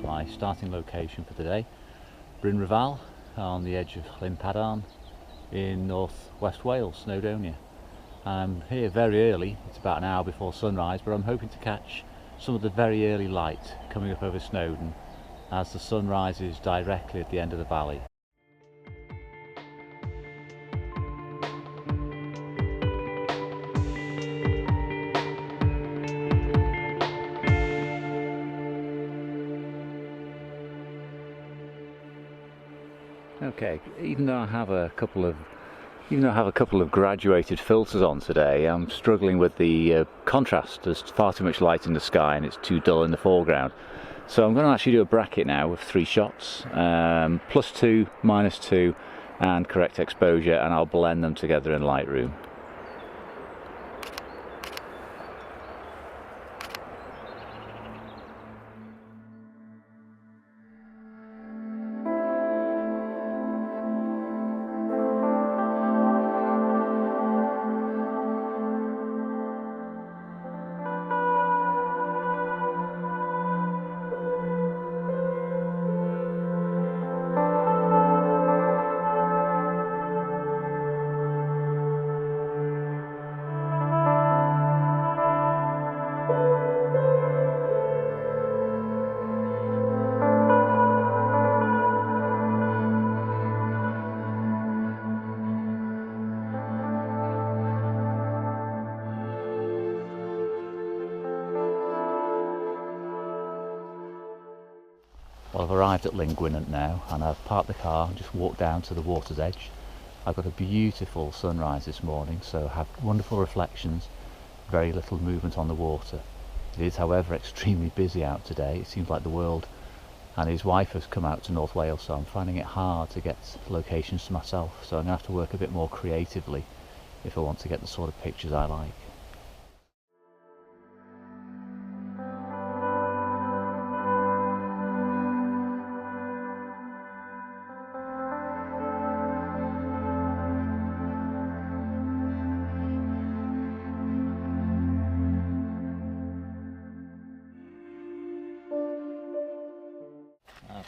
my starting location for today, Bryn Rhyfal, on the edge of Llyn Padarn in northwest Wales, Snowdonia. I'm here very early, it's about an hour before sunrise, but I'm hoping to catch some of the very early light coming up over Snowdon as the sun rises directly at the end of the valley. Okay, even though I have a couple of graduated filters on today, I'm struggling with the contrast. There's far too much light in the sky and it's too dull in the foreground. So I'm going to actually do a bracket now with 3 shots, +2, -2 and correct exposure, and I'll blend them together in Lightroom. Well, I've arrived at Llyn Gwynant now, and I've parked the car and just walked down to the water's edge. I've got a beautiful sunrise this morning, so I have wonderful reflections, very little movement on the water. It is, however, extremely busy out today. It seems like the world and his wife has come out to North Wales, so I'm finding it hard to get locations to myself, so I'm going to have to work a bit more creatively if I want to get the sort of pictures I like.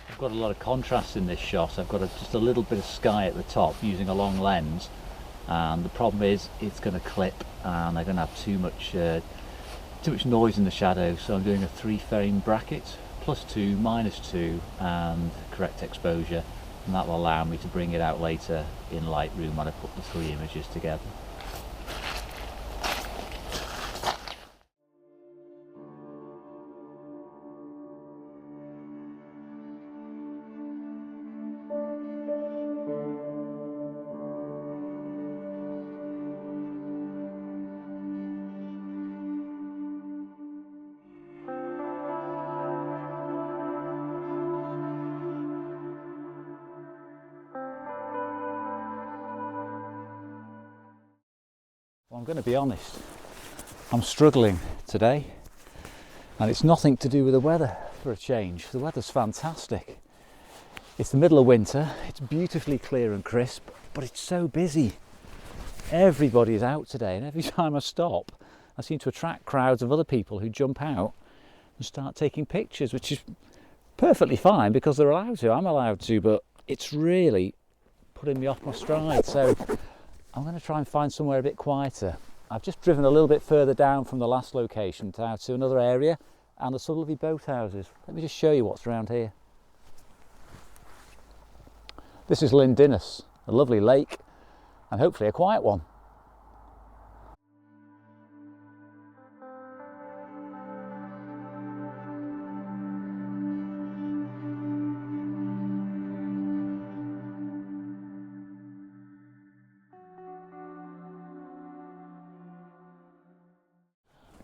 I've got a lot of contrast in this shot. I've got just a little bit of sky at the top using a long lens, and the problem is it's going to clip and I'm going to have too much noise in the shadows, so I'm doing a 3-frame bracket, +2, -2 and correct exposure, and that will allow me to bring it out later in Lightroom when I put the 3 images together. Well, I'm going to be honest, I'm struggling today, and it's nothing to do with the weather for a change. The weather's fantastic. It's the middle of winter, it's beautifully clear and crisp, but it's so busy. Everybody's out today, and every time I stop I seem to attract crowds of other people who jump out and start taking pictures, which is perfectly fine because they're allowed to, I'm allowed to, but it's really putting me off my stride. So I'm going to try and find somewhere a bit quieter. I've just driven a little bit further down from the last location to another area, and there's some lovely boathouses. Let me just show you what's around here. This is Llyn Dinas, a lovely lake, and hopefully a quiet one.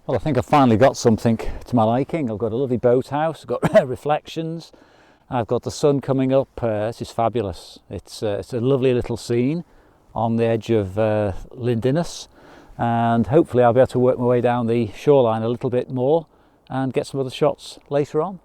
Well, I think I've finally got something to my liking. I've got a lovely boathouse, I've got reflections, I've got the sun coming up. This is fabulous. It's a lovely little scene on the edge of Llyn Dinas, and hopefully I'll be able to work my way down the shoreline a little bit more and get some other shots later on.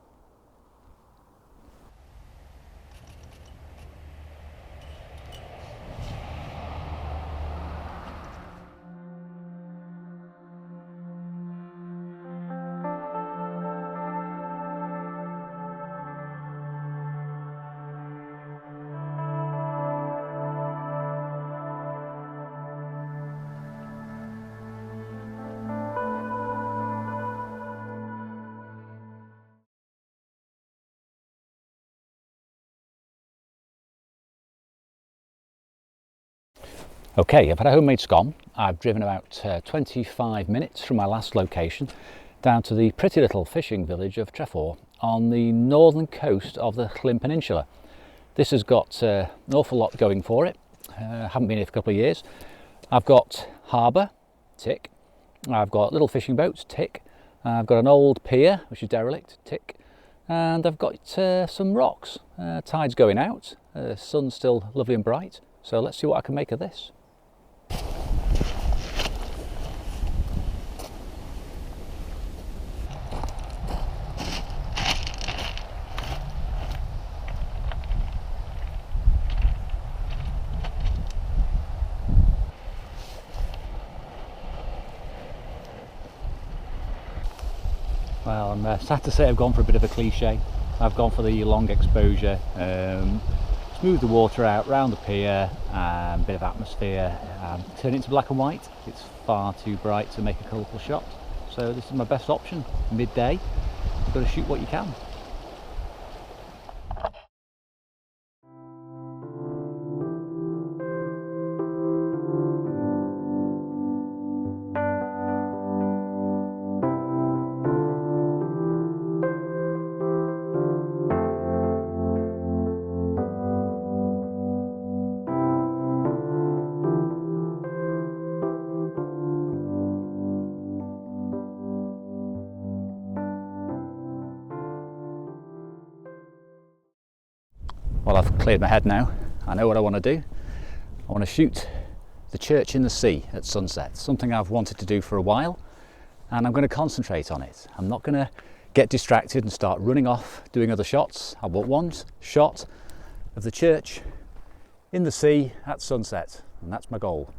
Okay, I've had a homemade scone. I've driven about 25 minutes from my last location down to the pretty little fishing village of Trefor on the northern coast of the Llyn Peninsula. This has got an awful lot going for it. Haven't been here for a couple of years. I've got harbour, tick. I've got little fishing boats, tick. I've got an old pier, which is derelict, tick. And I've got some rocks. Tide's going out, sun's still lovely and bright. So let's see what I can make of this. Well, I'm sad to say I've gone for a bit of a cliche. I've gone for the long exposure, smooth the water out round the pier, bit of atmosphere, turn it into black and white. It's far too bright to make a colourful shot. So this is my best option, midday. You've got to shoot what you can. Well, I've cleared my head now. I know what I want to do. I want to shoot the church in the sea at sunset, something I've wanted to do for a while, and I'm going to concentrate on it. I'm not going to get distracted and start running off doing other shots. I want one shot of the church in the sea at sunset, and that's my goal.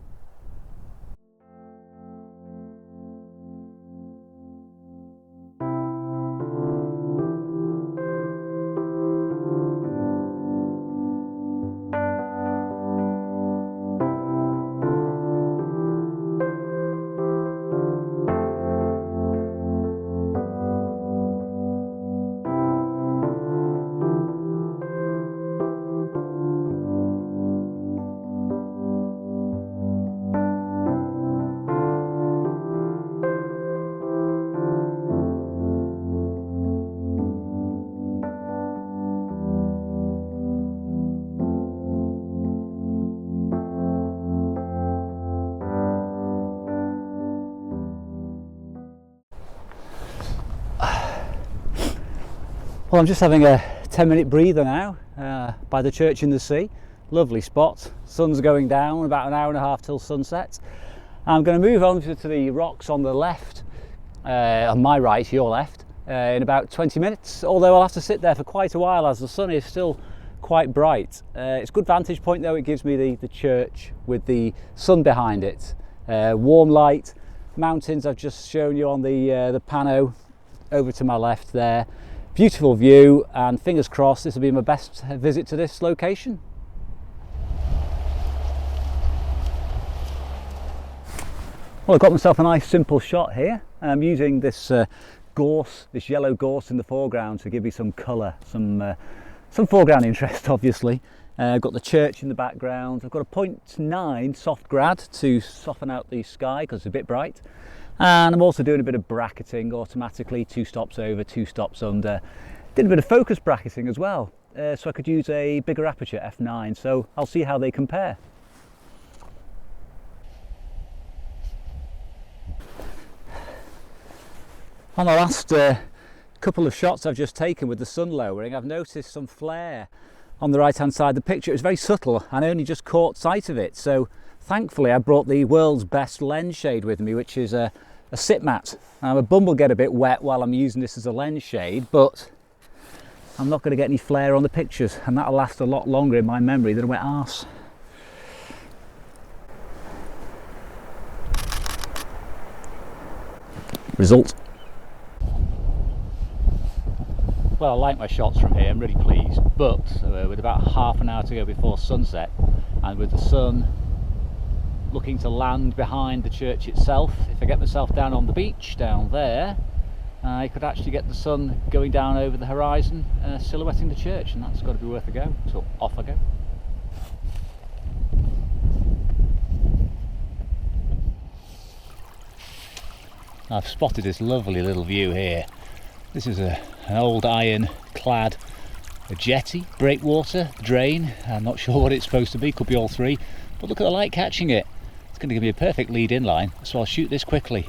Well, I'm just having a 10-minute breather now by the church in the sea. Lovely spot. Sun's going down, about an hour and a half till sunset. I'm going to move on to the rocks on the left, on my right, your left, in about 20 minutes. Although I'll have to sit there for quite a while as the sun is still quite bright. It's a good vantage point though. It gives me the church with the sun behind it. Warm light, mountains I've just shown you on the pano over to my left there. Beautiful view, and fingers crossed this will be my best visit to this location. Well, I've got myself a nice simple shot here. I'm using this gorse, this yellow gorse in the foreground to give me some colour, some foreground interest obviously. I've got the church in the background. I've got a 0.9 soft grad to soften out the sky because it's a bit bright. And I'm also doing a bit of bracketing automatically, 2 stops over, 2 stops under. Did a bit of focus bracketing as well, so I could use a bigger aperture, f9, so I'll see how they compare. On the last couple of shots I've just taken with the sun lowering, I've noticed some flare on the right hand side of the picture. It was very subtle and I only just caught sight of it, so thankfully I brought the world's best lens shade with me, which is a sit mat. Now, my bum will get a bit wet while I'm using this as a lens shade, but I'm not going to get any flare on the pictures, and that'll last a lot longer in my memory than a wet arse. Result. Well, I like my shots from here, I'm really pleased, but with about half an hour to go before sunset, and with the sun looking to land behind the church itself, if I get myself down on the beach down there, I could actually get the sun going down over the horizon, silhouetting the church, and that's got to be worth a go. So off I go. I've spotted this lovely little view here. This is an old iron clad jetty, breakwater, drain. I'm not sure what it's supposed to be, could be all three, but look at the light catching it. It's going to give me a perfect lead in line, so I'll shoot this quickly.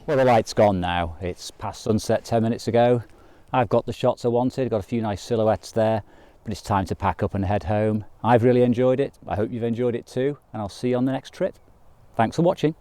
Well, the light's gone now. It's past sunset 10 minutes ago. I've got the shots I wanted, got a few nice silhouettes there, but it's time to pack up and head home. I've really enjoyed it. I hope you've enjoyed it too, and I'll see you on the next trip. Thanks for watching.